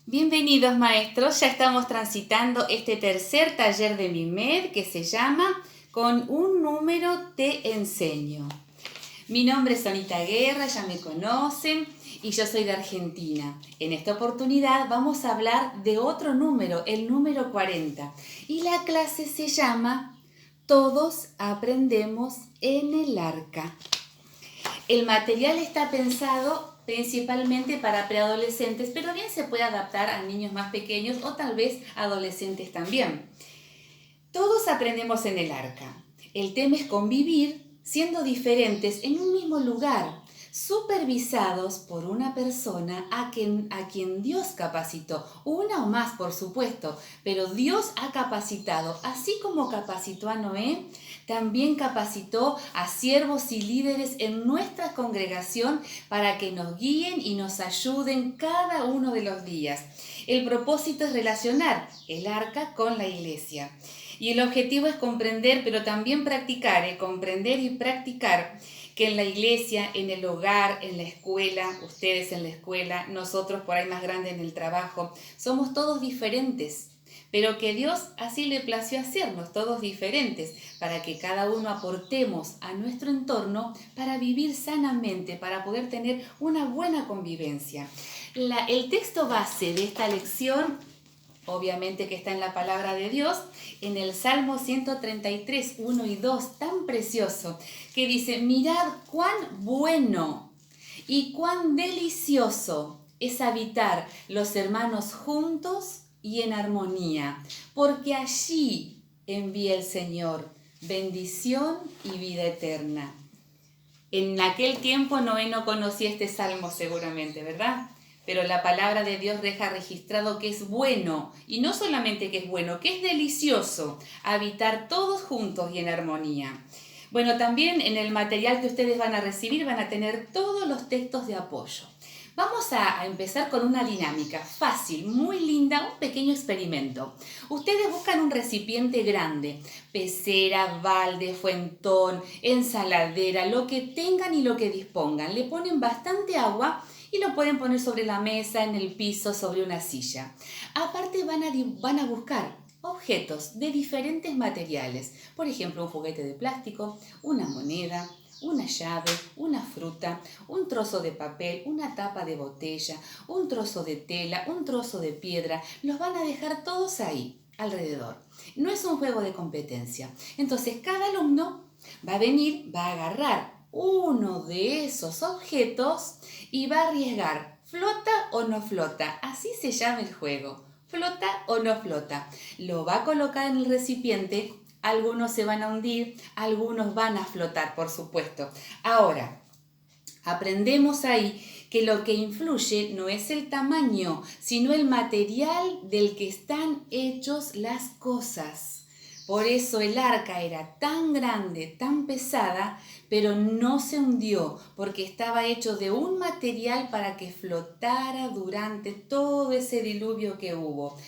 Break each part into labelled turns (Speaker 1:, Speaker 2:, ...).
Speaker 1: Bienvenidos maestros, ya estamos transitando este tercer taller de MIMED que se llama Con un número te enseño. Mi nombre es Sonita Guerra, ya me conocen y yo soy de Argentina. En esta oportunidad vamos a hablar de otro número, el número 40. Y la clase se llama Todos aprendemos en el arca. El material está pensado principalmente para preadolescentes, pero bien se puede adaptar a niños más pequeños o tal vez adolescentes también. Todos aprendemos en el arca. El tema es convivir siendo diferentes en un mismo lugar, supervisados por una persona a quien Dios capacitó, una o más por supuesto, pero Dios ha capacitado, así como capacitó a Noé, también capacitó a siervos y líderes en nuestra congregación para que nos guíen y nos ayuden cada uno de los días. El propósito es relacionar el arca con la iglesia. Y el objetivo es comprender, pero también practicar, comprender y practicar que en la iglesia, en el hogar, en la escuela, ustedes en la escuela, nosotros por ahí más grandes en el trabajo, somos todos diferentes, pero que Dios así le plació hacernos todos diferentes, para que cada uno aportemos a nuestro entorno para vivir sanamente, para poder tener una buena convivencia. El texto base de esta lección obviamente que está en la palabra de Dios, en el Salmo 133, 1 y 2, tan precioso, que dice, mirad cuán bueno y cuán delicioso es habitar los hermanos juntos y en armonía, porque allí envía el Señor bendición y vida eterna. En aquel tiempo Noé no conocía este salmo seguramente, ¿verdad? Pero la palabra de Dios deja registrado que es bueno, y no solamente que es bueno, que es delicioso habitar todos juntos y en armonía. Bueno, también en el material que ustedes van a recibir van a tener todos los textos de apoyo. Vamos a empezar con una dinámica fácil, muy linda, un pequeño experimento. Ustedes buscan un recipiente grande, pecera, balde, fuentón, ensaladera, lo que tengan y lo que dispongan. Le ponen bastante agua y lo pueden poner sobre la mesa, en el piso, sobre una silla. Aparte van a buscar objetos de diferentes materiales. Por ejemplo, un juguete de plástico, una moneda, una llave, una fruta, un trozo de papel, una tapa de botella, un trozo de tela, un trozo de piedra. Los van a dejar todos ahí, alrededor. No es un juego de competencia. Entonces, cada alumno va a venir, va a agarrar uno de esos objetos y va a arriesgar, ¿flota o no flota? Así se llama el juego. ¿Flota o no flota? Lo va a colocar en el recipiente. Algunos se van a hundir, algunos van a flotar, por supuesto. Ahora, aprendemos ahí que lo que influye no es el tamaño, sino el material del que están hechos las cosas. Por eso el arca era tan grande, tan pesada, pero no se hundió, porque estaba hecho de un material para que flotara durante todo ese diluvio que hubo.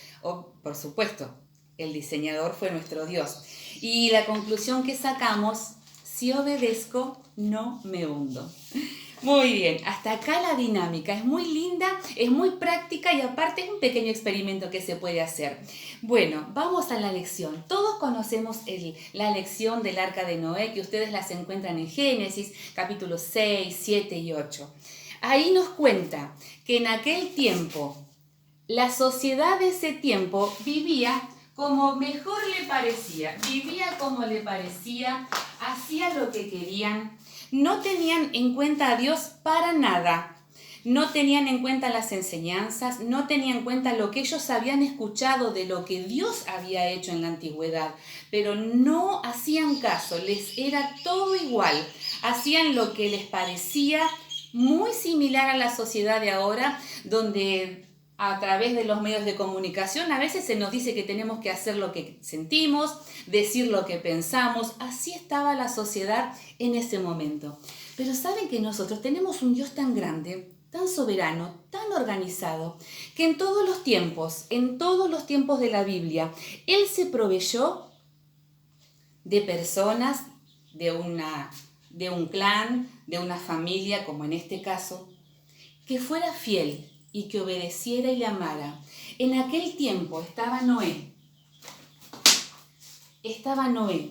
Speaker 1: Por supuesto, el diseñador fue nuestro Dios. Y la conclusión que sacamos, si obedezco, no me hundo. Muy bien, hasta acá la dinámica es muy linda, es muy práctica y aparte es un pequeño experimento que se puede hacer. Bueno, vamos a la lección. Todos conocemos la lección del arca de Noé, que ustedes las encuentran en Génesis, capítulos 6, 7 y 8. Ahí nos cuenta que en aquel tiempo, la sociedad de ese tiempo vivía como mejor le parecía, vivía como le parecía, hacía lo que querían, no tenían en cuenta a Dios para nada, no tenían en cuenta las enseñanzas, no tenían en cuenta lo que ellos habían escuchado de lo que Dios había hecho en la antigüedad, pero no hacían caso, les era todo igual, hacían lo que les parecía muy similar a la sociedad de ahora, donde a través de los medios de comunicación a veces se nos dice que tenemos que hacer lo que sentimos, decir lo que pensamos. Así estaba la sociedad en ese momento. Pero saben que nosotros tenemos un Dios tan grande, tan soberano, tan organizado, que en todos los tiempos de la Biblia, Él se proveyó de personas, de un clan, de una familia, como en este caso, que fuera fiel y que obedeciera y le amara. En aquel tiempo estaba Noé.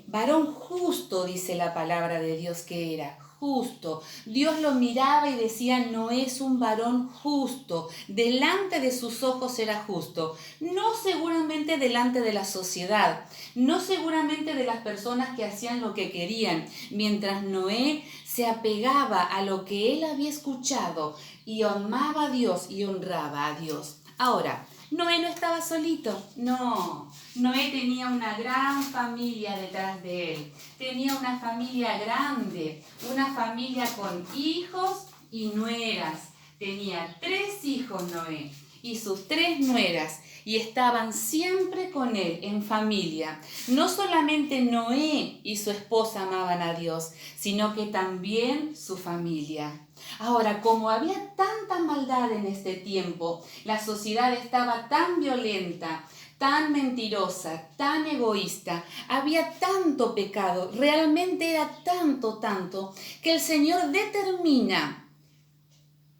Speaker 1: Varón justo, dice la palabra de Dios que era, justo. Dios lo miraba y decía, Noé es un varón justo, delante de sus ojos era justo. No seguramente delante de la sociedad, no seguramente de las personas que hacían lo que querían, mientras Noé se apegaba a lo que él había escuchado y amaba a Dios y honraba a Dios. Ahora, Noé no estaba solito, no. Noé tenía una gran familia detrás de él. Tenía una familia grande, una familia con hijos y nueras. Tenía 3 hijos Noé y sus 3 nueras y estaban siempre con él en familia. No solamente Noé y su esposa amaban a Dios, sino que también su familia. Ahora, como había tanta maldad en este tiempo, la sociedad estaba tan violenta, tan mentirosa, tan egoísta, había tanto pecado, realmente era tanto, que el Señor determina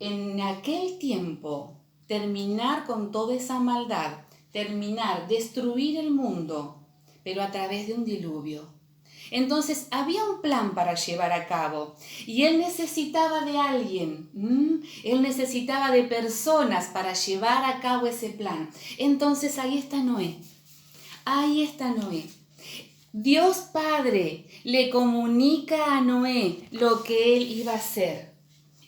Speaker 1: en aquel tiempo terminar con toda esa maldad, destruir el mundo, pero a través de un diluvio. Entonces había un plan para llevar a cabo y él necesitaba de alguien, él necesitaba de personas para llevar a cabo ese plan. Entonces ahí está Noé. Dios Padre le comunica a Noé lo que él iba a hacer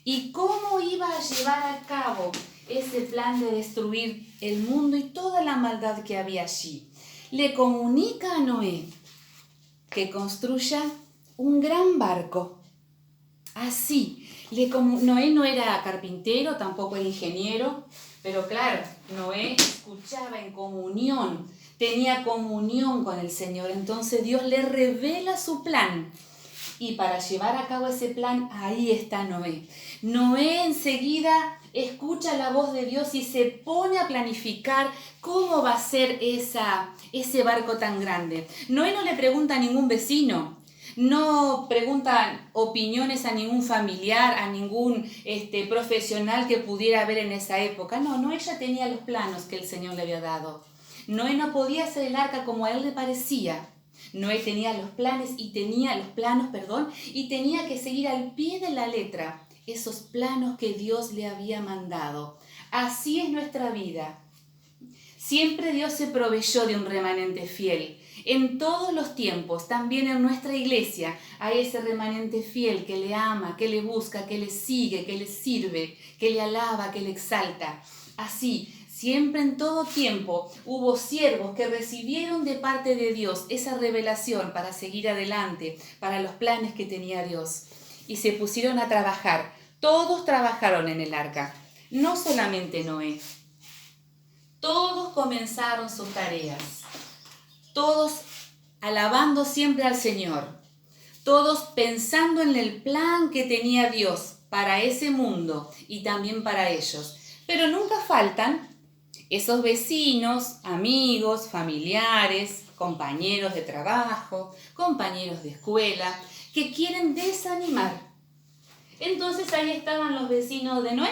Speaker 1: y cómo iba a llevar a cabo ese plan de destruir el mundo y toda la maldad que había allí. Le comunica a Noé que construya un gran barco. Así, Noé no era carpintero, tampoco era ingeniero, pero claro, Noé escuchaba en comunión, tenía comunión con el Señor. Entonces Dios le revela su plan. Y para llevar a cabo ese plan, ahí está Noé. Noé enseguida escucha la voz de Dios y se pone a planificar cómo va a ser ese barco tan grande. Noé no le pregunta a ningún vecino, no pregunta opiniones a ningún familiar, a ningún profesional que pudiera haber en esa época. No, Noé ya tenía los planos que el Señor le había dado. Noé no podía hacer el arca como a él le parecía. Noé tenía los planos, y tenía que seguir al pie de la letra esos planos que Dios le había mandado. Así es nuestra vida. Siempre Dios se proveyó de un remanente fiel. En todos los tiempos, también en nuestra iglesia, hay ese remanente fiel que le ama, que le busca, que le sigue, que le sirve, que le alaba, que le exalta. Así, siempre en todo tiempo hubo siervos que recibieron de parte de Dios esa revelación para seguir adelante, para los planes que tenía Dios. Y se pusieron a trabajar. Todos trabajaron en el arca, no solamente Noé. Todos comenzaron sus tareas. Todos alabando siempre al Señor. Todos pensando en el plan que tenía Dios para ese mundo y también para ellos. Pero nunca faltan esos vecinos, amigos, familiares, compañeros de trabajo, compañeros de escuela, que quieren desanimar. Entonces ahí estaban los vecinos de Noé,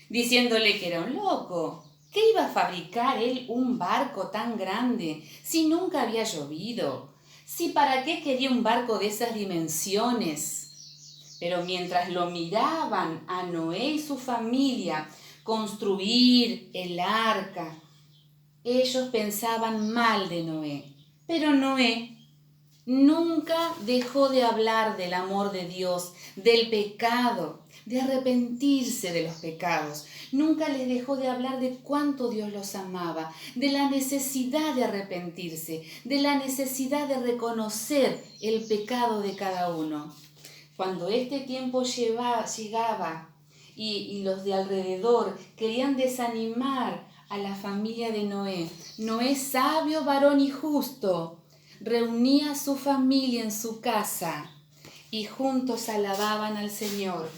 Speaker 1: diciéndole que era un loco. ¿Qué iba a fabricar él un barco tan grande si nunca había llovido? ¿Si para qué quería un barco de esas dimensiones? Pero mientras lo miraban a Noé y su familia construir el arca, ellos pensaban mal de Noé. Pero Noé nunca dejó de hablar del amor de Dios, del pecado, de arrepentirse de los pecados. Nunca les dejó de hablar de cuánto Dios los amaba, de la necesidad de arrepentirse, de la necesidad de reconocer el pecado de cada uno. Cuando este tiempo llegaba y los de alrededor querían desanimar a la familia de Noé, Noé, sabio, varón y justo, reunía a su familia en su casa y juntos alababan al Señor.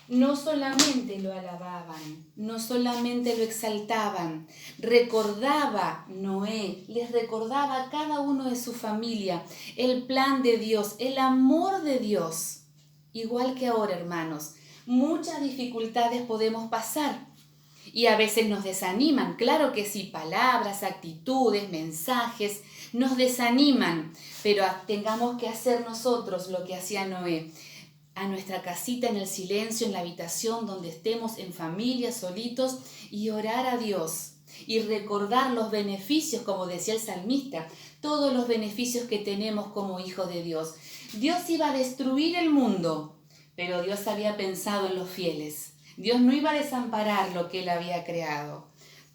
Speaker 1: No solamente lo alababan, no solamente lo exaltaban, Noé les recordaba a cada uno de su familia el plan de Dios, el amor de Dios. Igual que ahora, hermanos, muchas dificultades podemos pasar Y a veces nos desaniman, claro que sí, palabras, actitudes, mensajes, nos desaniman, pero tengamos que hacer nosotros lo que hacía Noé, a nuestra casita en el silencio, en la habitación donde estemos en familia, solitos, y orar a Dios y recordar los beneficios, como decía el salmista, todos los beneficios que tenemos como hijos de Dios. Dios iba a destruir el mundo, pero Dios había pensado en los fieles. Dios no iba a desamparar lo que Él había creado.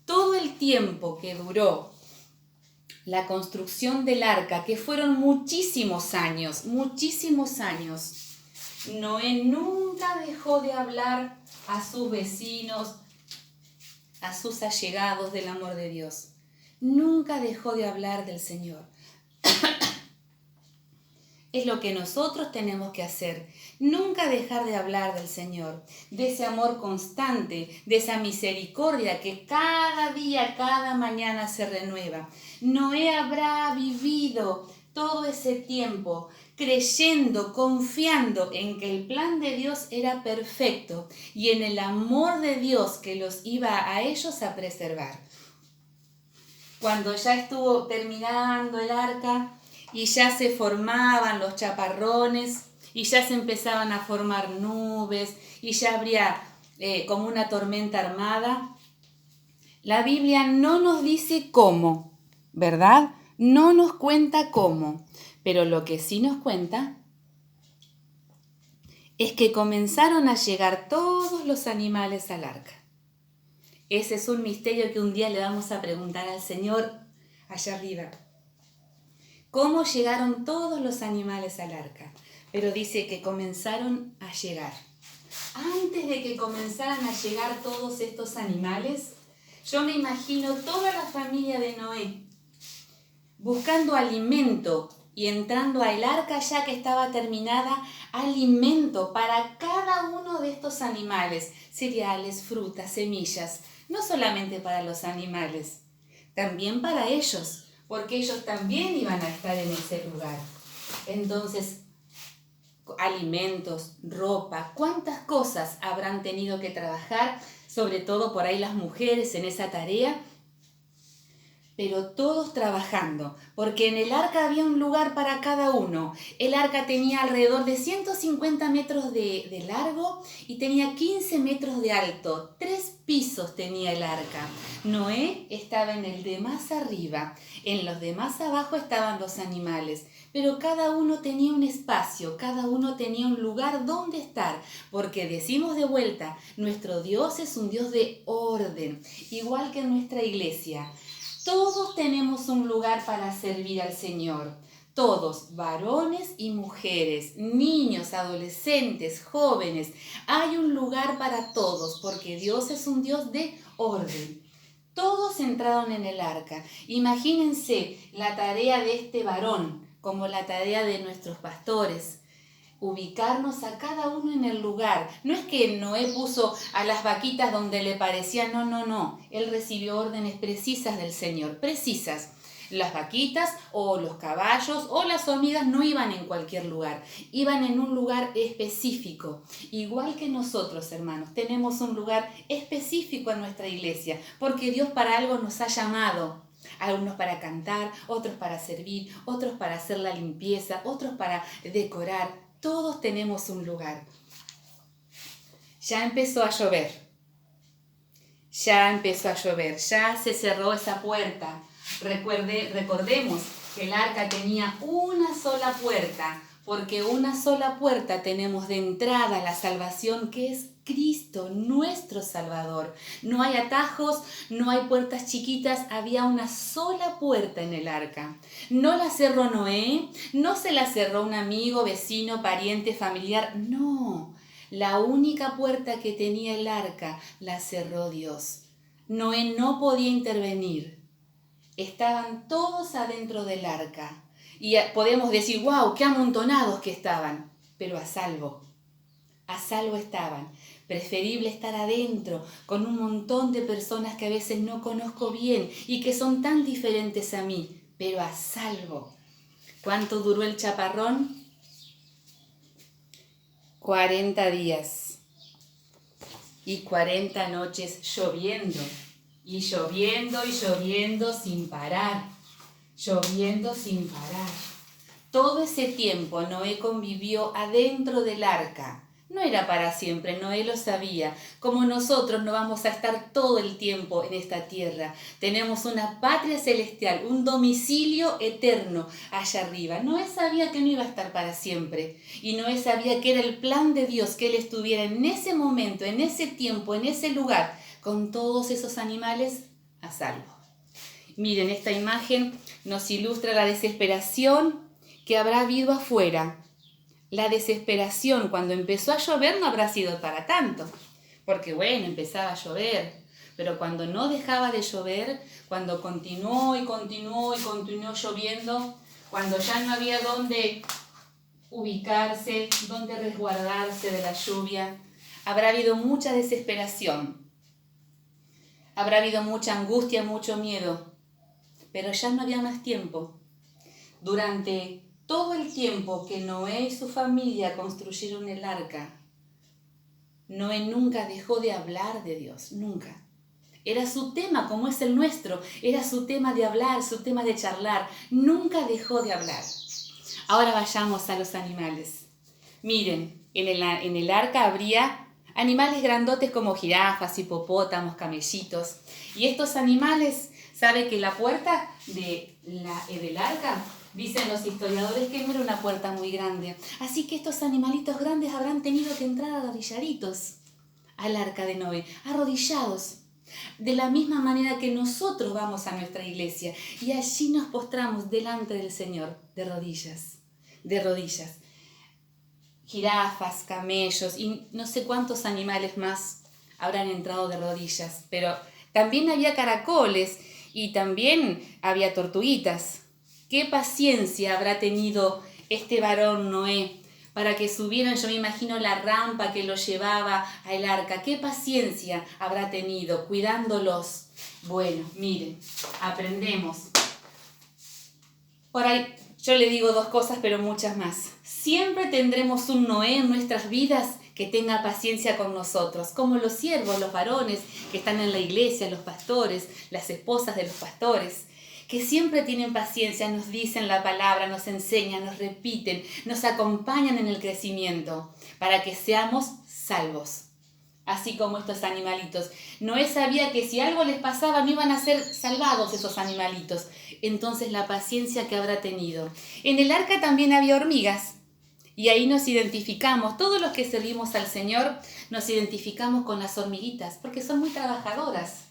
Speaker 1: Todo el tiempo que duró la construcción del arca, que fueron muchísimos años, Noé nunca dejó de hablar a sus vecinos, a sus allegados del amor de Dios. Nunca dejó de hablar del Señor. Es lo que nosotros tenemos que hacer. Nunca dejar de hablar del Señor, de ese amor constante, de esa misericordia que cada día, cada mañana se renueva. Noé habrá vivido todo ese tiempo creyendo, confiando en que el plan de Dios era perfecto y en el amor de Dios que los iba a ellos a preservar. Cuando ya estuvo terminando el arca y ya se formaban los chaparrones y ya se empezaban a formar nubes y ya habría como una tormenta armada, la Biblia no nos dice cómo, ¿verdad? No nos cuenta cómo, pero lo que sí nos cuenta es que comenzaron a llegar todos los animales al arca. Ese es un misterio que un día le vamos a preguntar al Señor allá arriba. ¿Cómo llegaron todos los animales al arca? Pero dice que comenzaron a llegar. Antes de que comenzaran a llegar todos estos animales, yo me imagino toda la familia de Noé buscando alimento y entrando al arca ya que estaba terminada, alimento para cada uno de estos animales, cereales, frutas, semillas, no solamente para los animales, también para ellos, porque ellos también iban a estar en ese lugar. Entonces, alimentos, ropa, cuántas cosas habrán tenido que trabajar, sobre todo por ahí las mujeres en esa tarea, pero todos trabajando, porque en el arca había un lugar para cada uno. El arca tenía alrededor de 150 metros de largo y tenía 15 metros de alto. 3 pisos tenía el arca. Noé estaba en el de más arriba, en los de más abajo estaban los animales, pero cada uno tenía un espacio, cada uno tenía un lugar donde estar, porque decimos de vuelta, nuestro Dios es un Dios de orden, igual que nuestra iglesia. Todos tenemos un lugar para servir al Señor. Todos, varones y mujeres, niños, adolescentes, jóvenes. Hay un lugar para todos porque Dios es un Dios de orden. Todos entraron en el arca. Imagínense la tarea de este varón como la tarea de nuestros pastores. Ubicarnos a cada uno en el lugar. No es que Noé puso a las vaquitas donde le parecía, no. Él recibió órdenes precisas del Señor, precisas. Las vaquitas o los caballos o las hormigas no iban en cualquier lugar, iban en un lugar específico. Igual que nosotros, hermanos, tenemos un lugar específico en nuestra iglesia, porque Dios para algo nos ha llamado. Algunos para cantar, otros para servir, otros para hacer la limpieza, otros para decorar. Todos tenemos un lugar. Ya empezó a llover. Ya se cerró esa puerta. Recordemos que el arca tenía una sola puerta, porque una sola puerta tenemos de entrada a la salvación, que es Cristo, nuestro Salvador. No hay atajos, no hay puertas chiquitas, había una sola puerta en el arca. No la cerró Noé, no se la cerró un amigo, vecino, pariente, familiar, no. La única puerta que tenía el arca la cerró Dios. Noé no podía intervenir. Estaban todos adentro del arca. Y podemos decir, wow, qué amontonados que estaban, pero a salvo estaban. Preferible estar adentro con un montón de personas que a veces no conozco bien y que son tan diferentes a mí, pero a salvo. ¿Cuánto duró el chaparrón? 40 días. y 40 noches lloviendo. Y lloviendo y lloviendo sin parar. Lloviendo sin parar. Todo ese tiempo Noé convivió adentro del arca. No era para siempre, Noé lo sabía. Como nosotros no vamos a estar todo el tiempo en esta tierra. Tenemos una patria celestial, un domicilio eterno allá arriba. Noé sabía que no iba a estar para siempre. Y Noé sabía que era el plan de Dios que él estuviera en ese momento, en ese tiempo, en ese lugar, con todos esos animales a salvo. Miren, esta imagen nos ilustra la desesperación que habrá habido afuera. La desesperación cuando empezó a llover no habrá sido para tanto, porque bueno, empezaba a llover, pero cuando no dejaba de llover, cuando continuó lloviendo, cuando ya no había dónde ubicarse, dónde resguardarse de la lluvia, habrá habido mucha desesperación, habrá habido mucha angustia, mucho miedo, pero ya no había más tiempo. Durante todo el tiempo que Noé y su familia construyeron el arca, Noé nunca dejó de hablar de Dios, nunca. Era su tema, como es el nuestro, era su tema de hablar, su tema de charlar. Nunca dejó de hablar. Ahora vayamos a los animales. Miren, en el arca habría animales grandotes como jirafas, hipopótamos, camellitos. Y estos animales, ¿sabe que la puerta del arca? Dicen los historiadores que no era una puerta muy grande. Así que estos animalitos grandes habrán tenido que entrar arrodilladitos al arca de Noé, arrodillados. De la misma manera que nosotros vamos a nuestra iglesia y allí nos postramos delante del Señor, de rodillas, de rodillas. Jirafas, camellos y no sé cuántos animales más habrán entrado de rodillas. Pero también había caracoles y también había tortuguitas. ¿Qué paciencia habrá tenido este varón Noé para que subieran? Yo me imagino la rampa que los llevaba al arca. ¿Qué paciencia habrá tenido cuidándolos? Bueno, miren, aprendemos. Por ahí yo le digo dos cosas, pero muchas más. Siempre tendremos un Noé en nuestras vidas que tenga paciencia con nosotros, como los siervos, los varones que están en la iglesia, los pastores, las esposas de los pastores, que siempre tienen paciencia, nos dicen la palabra, nos enseñan, nos repiten, nos acompañan en el crecimiento para que seamos salvos. Así como estos animalitos. Noé sabía que si algo les pasaba no iban a ser salvados esos animalitos. Entonces la paciencia que habrá tenido. En el arca también había hormigas. Y ahí nos identificamos, todos los que servimos al Señor, nos identificamos con las hormiguitas, porque son muy trabajadoras.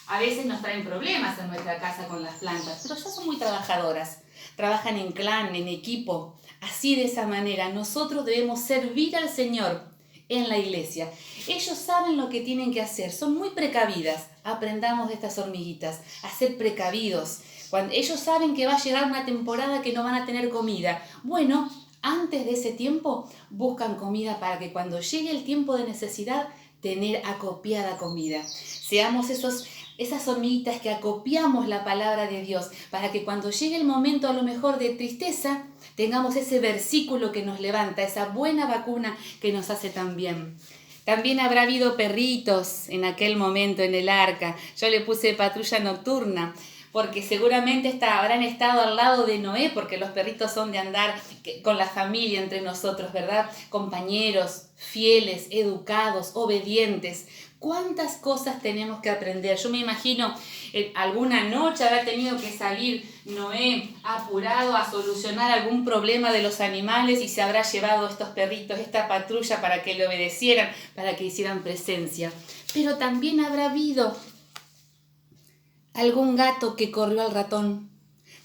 Speaker 1: A veces nos traen problemas en nuestra casa con las plantas, pero ya son muy trabajadoras. Trabajan en clan, en equipo. Así, de esa manera, nosotros debemos servir al Señor en la iglesia. Ellos saben lo que tienen que hacer, son muy precavidas. Aprendamos de estas hormiguitas a ser precavidos. Cuando ellos saben que va a llegar una temporada que no van a tener comida, bueno, antes de ese tiempo buscan comida para que cuando llegue el tiempo de necesidad, tener acopiada comida. Seamos esas hormiguitas que acopiamos la palabra de Dios para que cuando llegue el momento a lo mejor de tristeza, tengamos ese versículo que nos levanta, esa buena vacuna que nos hace tan bien. También habrá habido perritos en aquel momento en el arca. Yo le puse patrulla nocturna, porque seguramente habrán estado al lado de Noé, porque los perritos son de andar con la familia entre nosotros, ¿verdad? Compañeros, fieles, educados, obedientes. ¿Cuántas cosas tenemos que aprender? Yo me imagino alguna noche habrá tenido que salir Noé apurado a solucionar algún problema de los animales y se habrá llevado estos perritos, esta patrulla para que le obedecieran, para que hicieran presencia. Pero también habrá habido algún gato que corrió al ratón.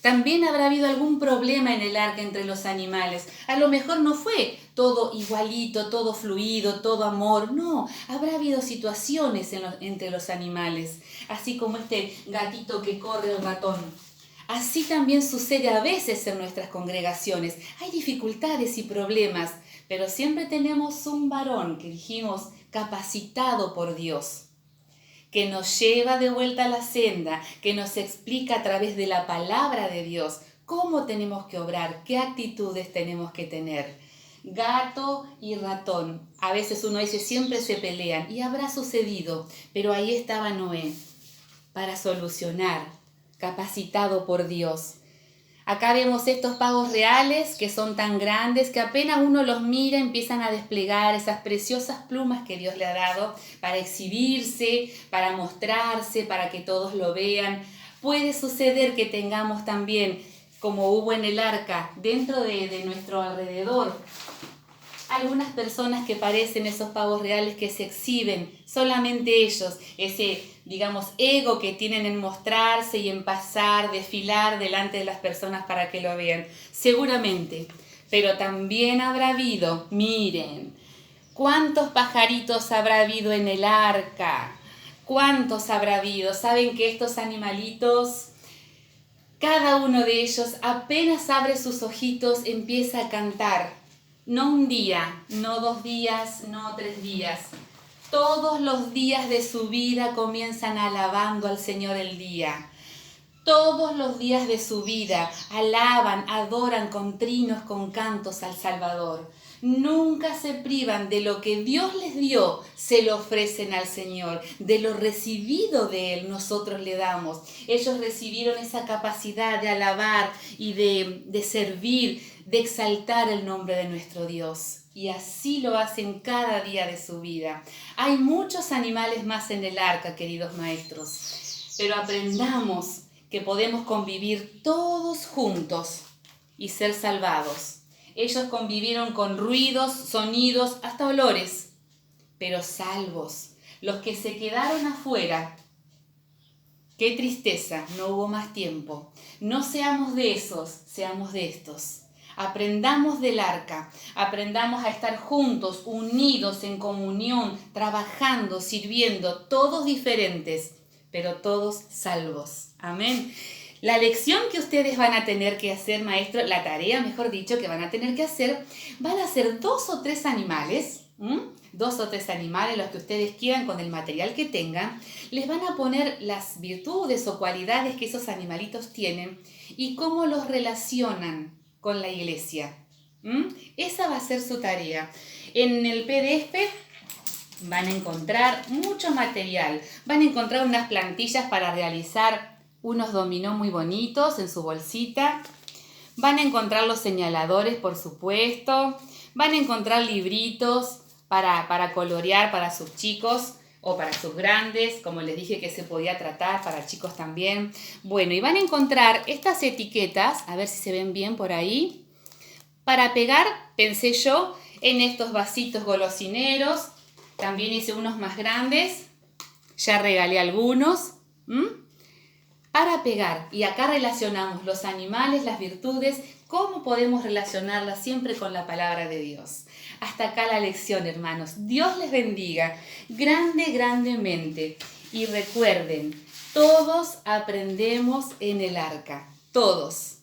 Speaker 1: También habrá habido algún problema en el arca entre los animales. A lo mejor no fue todo igualito, todo fluido, todo amor. No, habrá habido situaciones entre los animales. Así como este gatito que corre al ratón. Así también sucede a veces en nuestras congregaciones. Hay dificultades y problemas, pero siempre tenemos un varón que dijimos capacitado por Dios, que nos lleva de vuelta a la senda, que nos explica a través de la palabra de Dios cómo tenemos que obrar, qué actitudes tenemos que tener. gato y ratón. A veces uno dice, siempre se pelean, y habrá sucedido, pero ahí estaba Noé para solucionar, capacitado por Dios. Acá vemos estos pavos reales que son tan grandes que apenas uno los mira empiezan a desplegar esas preciosas plumas que Dios le ha dado para exhibirse, para mostrarse, para que todos lo vean. Puede suceder que tengamos también, como hubo en el arca, dentro de nuestro alrededor, algunas personas que parecen esos pavos reales que se exhiben, solamente ellos, ese, digamos, ego que tienen en mostrarse y en pasar, desfilar delante de las personas para que lo vean. Seguramente, pero también habrá habido, miren, ¿cuántos pajaritos habrá habido en el arca? ¿Cuántos habrá habido? ¿Saben que estos animalitos, cada uno de ellos apenas abre sus ojitos, empieza a cantar? No un día, no 2 días, no 3 días. Todos los días de su vida comienzan alabando al Señor el día. Todos los días de su vida alaban, adoran con trinos, con cantos al Salvador. Nunca se privan de lo que Dios les dio, se lo ofrecen al Señor. De lo recibido de Él nosotros le damos. Ellos recibieron esa capacidad de alabar y de servir, de exaltar el nombre de nuestro Dios. Y así lo hacen cada día de su vida. Hay muchos animales más en el arca, queridos maestros, pero aprendamos que podemos convivir todos juntos y ser salvados. Ellos convivieron con ruidos, sonidos, hasta olores, pero salvos. Los que se quedaron afuera, qué tristeza, no hubo más tiempo. No seamos de esos, seamos de estos. Aprendamos del arca, aprendamos a estar juntos, unidos en comunión, trabajando, sirviendo, todos diferentes, pero todos salvos. Amén. La lección que ustedes van a tener que hacer, maestro, la tarea, mejor dicho, que van a tener que hacer, van a ser 2 o 3 animales, 2 o 3 animales, los que ustedes quieran con el material que tengan, les van a poner las virtudes o cualidades que esos animalitos tienen y cómo los relacionan con la iglesia. Esa va a ser su tarea. En el PDF van a encontrar mucho material, van a encontrar unas plantillas para realizar unos dominó muy bonitos en su bolsita, van a encontrar los señaladores, por supuesto, van a encontrar libritos para colorear para sus chicos o para sus grandes, como les dije que se podía tratar para chicos también. Bueno, y van a encontrar estas etiquetas, a ver si se ven bien por ahí, para pegar, pensé yo, en estos vasitos golosineros. También hice unos más grandes, ya regalé algunos, para pegar. Y acá relacionamos los animales, las virtudes, cómo podemos relacionarlas siempre con la palabra de Dios. Hasta acá la lección, hermanos. Dios les bendiga grandemente. Y recuerden, todos aprendemos en el arca, todos.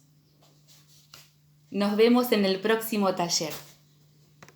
Speaker 1: Nos vemos en el próximo taller.